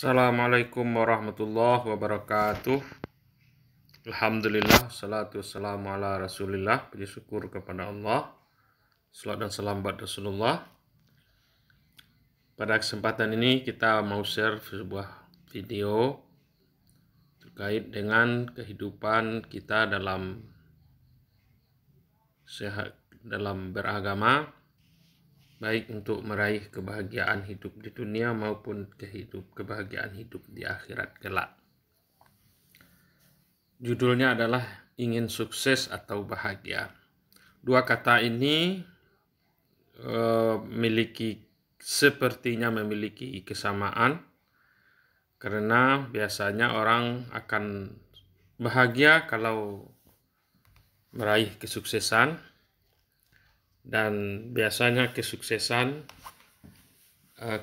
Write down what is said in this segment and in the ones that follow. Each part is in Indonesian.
Assalamualaikum warahmatullahi wabarakatuh. Alhamdulillah, salatu wassalamu ala rasulillah. Puji syukur kepada Allah. Salawat dan salam buat Rasulullah. Pada kesempatan ini kita mau share sebuah video terkait dengan kehidupan kita dalam beragama, baik untuk meraih kebahagiaan hidup di dunia maupun kebahagiaan hidup di akhirat kelak. Judulnya adalah ingin sukses atau bahagia. Dua kata ini sepertinya memiliki kesamaan, karena biasanya orang akan bahagia kalau meraih kesuksesan, dan biasanya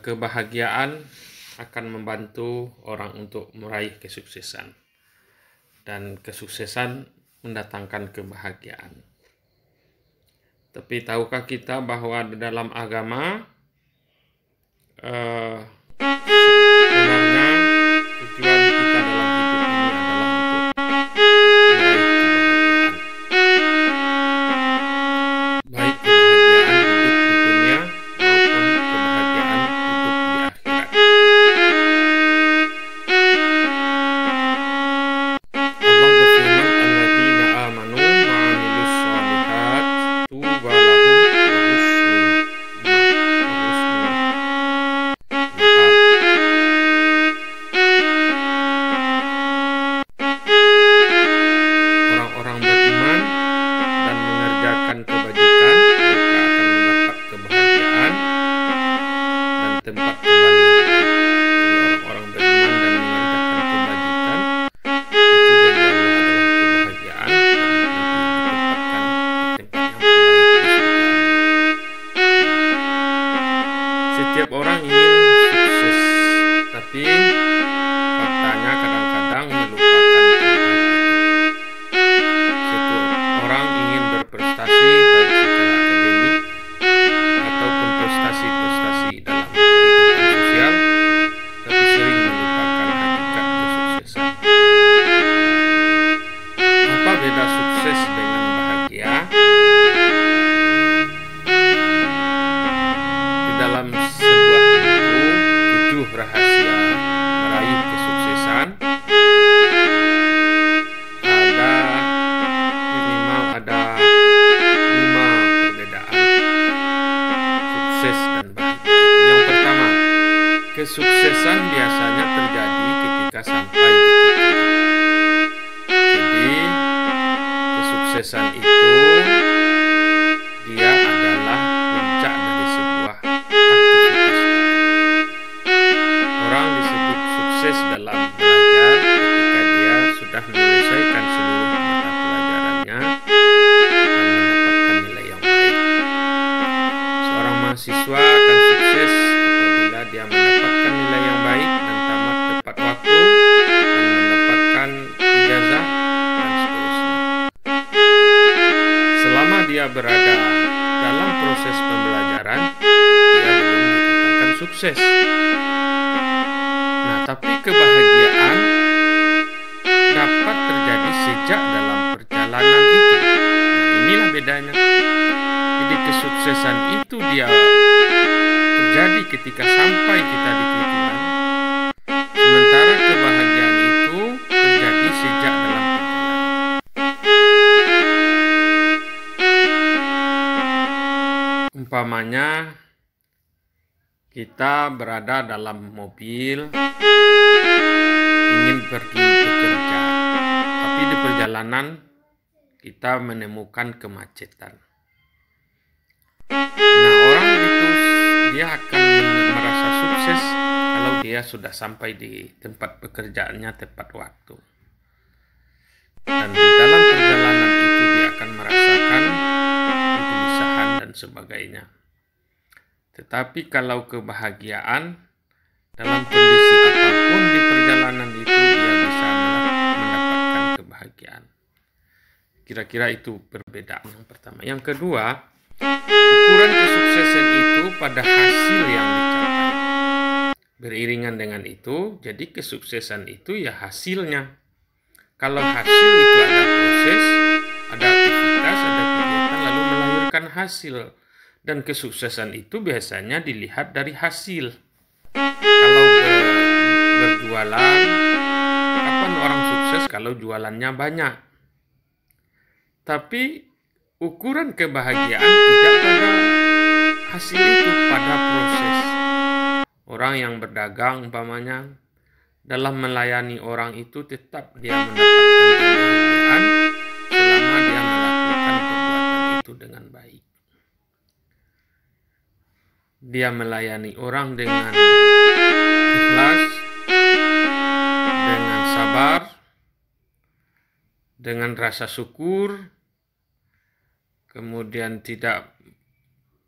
kebahagiaan akan membantu orang untuk meraih kesuksesan, dan kesuksesan mendatangkan kebahagiaan. Tapi tahukah kita bahwa di dalam agama sebenarnya tujuan kita dalam hidup ini adalah untuk meraih kebahagiaan. Baik kebahagiaan hidup di dunia maupun kebahagiaan hidup di akhirat. Allah berfirman, "Alladzina amanu wa 'amilus shalihat tuba lahum wa husnu Orang-orang beriman dan mengerjakan kebajikan, mereka akan mendapat kebahagiaan dan tempat kembali yang baik. Jadi orang-orang beriman dan mengerjakan kebajikan, itu dari Allah adalah kebahagiaan, dan nanti ditempatkan di tempat yang terbaik di surga. Setiap orang ingin sukses, tapi faktanya kadang-kadang melupakan kebahagiaan. Setiap orang ingin berprestasi baik secara akademik ataupun prestasi-prestasi dalam kehidupan sosial, tapi sering melupakan hakikat kesuksesan. Apa beda sukses dengan bahagia? Di dalam sebuah buku, 7 rahasia meraih kesuksesan, ada 5 perbedaan sukses dan bahagia. Yang pertama, kesuksesan biasanya terjadi ketika sampai di tujuan. Jadi, kesuksesan itu dia adalah puncak dari sebuah aktivitas. Orang disebut sukses dalam belajar ketika dia sudah menyelesaikan seluruh mata pelajarannya dan mendapatkan nilai yang baik. Seorang mahasiswa akan sukses apabila dia mendapatkan nilai yang baik dan tamat tepat waktu dan mendapatkan ijazah dan seterusnya. Selama dia berada dalam proses pembelajaran, dia belum dikatakan sukses. Nah, tapi kebahagiaan dapat terjadi sejak dalam perjalanan itu. Nah, inilah bedanya. Jadi kesuksesan itu dia terjadi ketika sampai kita di tujuan, sementara kebahagiaan itu terjadi sejak dalam perjalanan. Umpamanya kita berada dalam mobil, ingin pergi bekerja, tapi di perjalanan kita menemukan kemacetan. Nah, orang itu dia akan merasa sukses kalau dia sudah sampai di tempat pekerjaannya tepat waktu. Dan di dalam perjalanan itu dia akan merasakan kegelisahan dan sebagainya. Tetapi kalau kebahagiaan, dalam kondisi apapun di perjalanan itu dia bisa mendapatkan kebahagiaan. Kira-kira itu perbedaan yang pertama. Yang kedua, ukuran kesuksesan itu pada hasil yang dicapai. Beriringan dengan itu, jadi kesuksesan itu ya hasilnya. Kalau hasil itu ada proses, ada aktivitas, ada kegiatan, lalu melahirkan hasil. Dan kesuksesan itu biasanya dilihat dari hasil. Kalau berjualan, kapan orang sukses kalau jualannya banyak? Tapi ukuran kebahagiaan tidak pada hasil itu, pada proses. Orang yang berdagang umpamanya, dalam melayani orang itu tetap dia mendapatkan kebahagiaan selama dia melakukan perbuatan itu dengan baik. Dia melayani orang dengan ikhlas, dengan sabar, dengan rasa syukur, kemudian tidak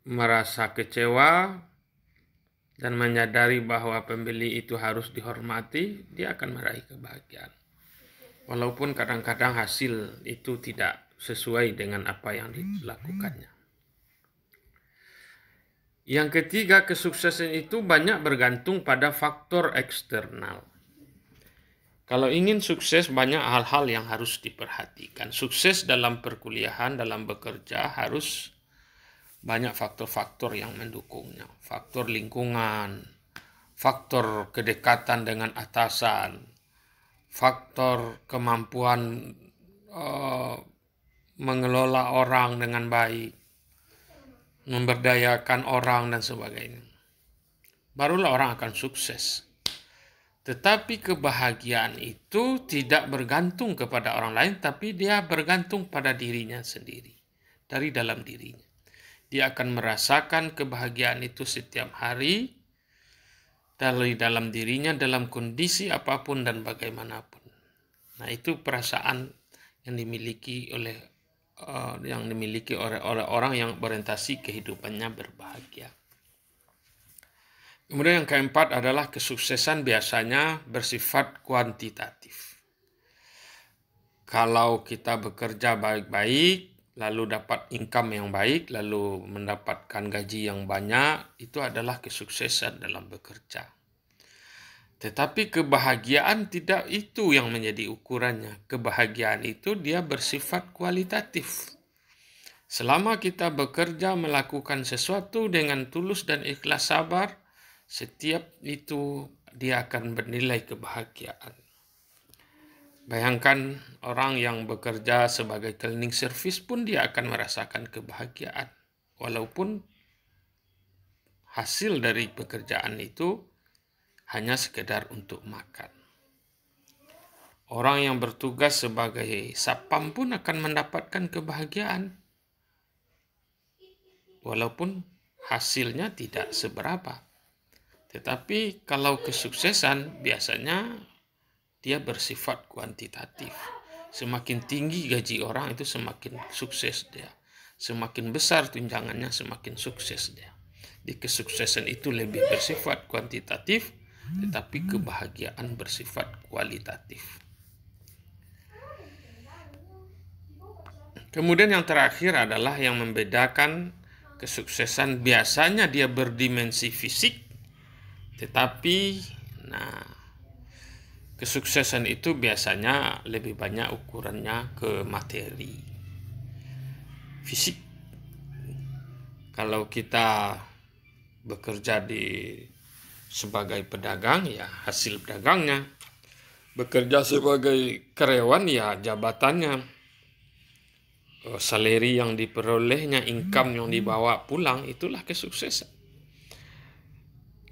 merasa kecewa, dan menyadari bahwa pembeli itu harus dihormati, dia akan meraih kebahagiaan. Walaupun kadang-kadang hasil itu tidak sesuai dengan apa yang dilakukannya. Yang ketiga, kesuksesan itu banyak bergantung pada faktor eksternal. Kalau ingin sukses, banyak hal-hal yang harus diperhatikan. Sukses dalam perkuliahan, dalam bekerja harus banyak faktor-faktor yang mendukungnya. Faktor lingkungan, faktor kedekatan dengan atasan, faktor kemampuan mengelola orang dengan baik, memberdayakan orang dan sebagainya. Barulah orang akan sukses. Tetapi kebahagiaan itu tidak bergantung kepada orang lain, tapi dia bergantung pada dirinya sendiri, dari dalam dirinya. Dia akan merasakan kebahagiaan itu setiap hari dari dalam dirinya, dalam kondisi apapun dan bagaimanapun. Nah, itu perasaan yang dimiliki oleh orang yang berorientasi kehidupannya berbahagia. Kemudian yang keempat adalah kesuksesan biasanya bersifat kuantitatif. Kalau kita bekerja baik-baik, lalu dapat income yang baik, lalu mendapatkan gaji yang banyak, itu adalah kesuksesan dalam bekerja. Tetapi kebahagiaan tidak itu yang menjadi ukurannya. Kebahagiaan itu dia bersifat kualitatif. Selama kita bekerja melakukan sesuatu dengan tulus dan ikhlas sabar, setiap itu dia akan bernilai kebahagiaan. Bayangkan orang yang bekerja sebagai cleaning service pun dia akan merasakan kebahagiaan. Walaupun hasil dari pekerjaan itu hanya sekedar untuk makan. Orang yang bertugas sebagai satpam pun akan mendapatkan kebahagiaan. Walaupun hasilnya tidak seberapa. Tetapi kalau kesuksesan biasanya dia bersifat kuantitatif. Semakin tinggi gaji orang itu semakin sukses dia. Semakin besar tunjangannya semakin sukses dia. Di kesuksesan itu lebih bersifat kuantitatif, tetapi kebahagiaan bersifat kualitatif. Kemudian yang terakhir adalah yang membedakan kesuksesan biasanya dia berdimensi fisik, tetapi kesuksesan itu biasanya lebih banyak ukurannya ke materi, fisik. Kalau kita bekerja sebagai pedagang, ya hasil pedagangnya. Bekerja sebagai karyawan, ya jabatannya. Salary yang diperolehnya, income yang dibawa pulang, itulah kesuksesan.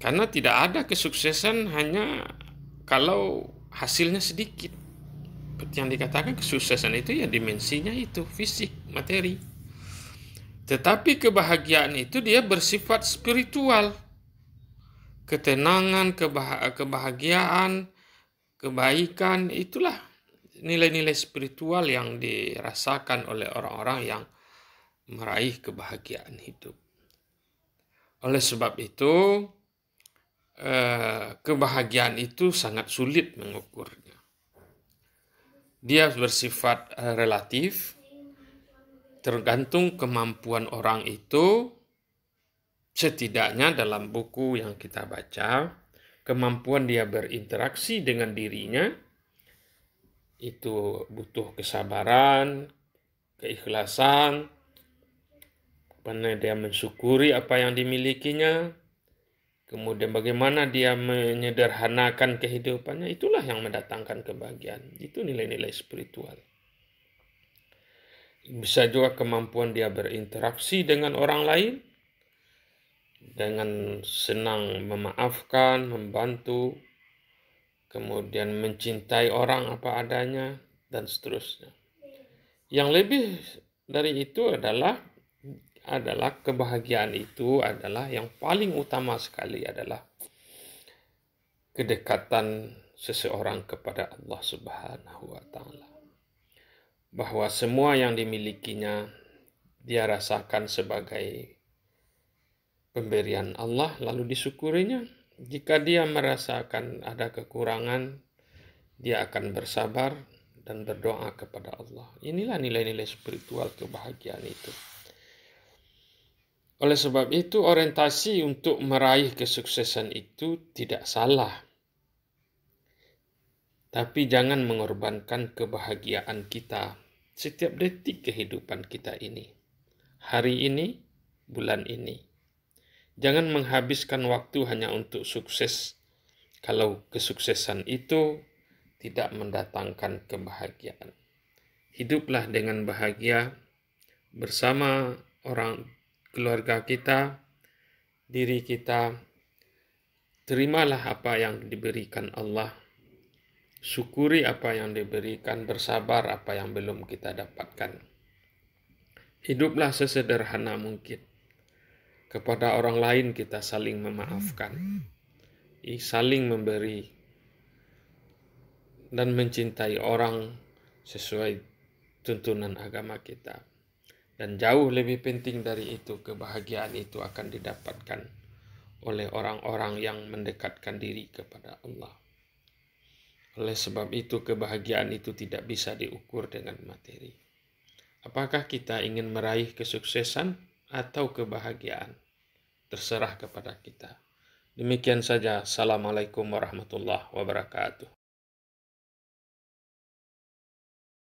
Karena tidak ada kesuksesan hanya kalau hasilnya sedikit. Seperti yang dikatakan, kesuksesan itu ya dimensinya itu fisik, materi. Tetapi kebahagiaan itu dia bersifat spiritual. Ketenangan, kebahagiaan, kebaikan, itulah nilai-nilai spiritual yang dirasakan oleh orang-orang yang meraih kebahagiaan hidup. Oleh sebab itu, kebahagiaan itu sangat sulit mengukurnya. Dia bersifat relatif, tergantung kemampuan orang itu. Setidaknya dalam buku yang kita baca, kemampuan dia berinteraksi dengan dirinya, itu butuh kesabaran, keikhlasan, karena dia mensyukuri apa yang dimilikinya, kemudian bagaimana dia menyederhanakan kehidupannya, itulah yang mendatangkan kebahagiaan. Itu nilai-nilai spiritual. Bisa juga kemampuan dia berinteraksi dengan orang lain, dengan senang memaafkan, membantu, kemudian mencintai orang apa adanya, dan seterusnya. Yang lebih dari itu adalah kebahagiaan itu adalah yang paling utama sekali adalah kedekatan seseorang kepada Allah Subhanahu wa Ta'ala. Bahwa semua yang dimilikinya dia rasakan sebagai pemberian Allah, lalu disyukurinya. Jika dia merasakan ada kekurangan, dia akan bersabar dan berdoa kepada Allah. Inilah nilai-nilai spiritual kebahagiaan itu. Oleh sebab itu, orientasi untuk meraih kesuksesan itu tidak salah. Tapi jangan mengorbankan kebahagiaan kita setiap detik kehidupan kita ini. Hari ini, bulan ini. Jangan menghabiskan waktu hanya untuk sukses kalau kesuksesan itu tidak mendatangkan kebahagiaan. Hiduplah dengan bahagia bersama keluarga kita, diri kita. Terimalah apa yang diberikan Allah. Syukuri apa yang diberikan, bersabar apa yang belum kita dapatkan. Hiduplah sesederhana mungkin. Kepada orang lain kita saling memaafkan, saling memberi, dan mencintai orang sesuai tuntunan agama kita. Dan jauh lebih penting dari itu, kebahagiaan itu akan didapatkan oleh orang-orang yang mendekatkan diri kepada Allah. Oleh sebab itu, kebahagiaan itu tidak bisa diukur dengan materi. Apakah kita ingin meraih kesuksesan atau kebahagiaan? Terserah kepada kita. Demikian saja. Assalamualaikum warahmatullahi wabarakatuh.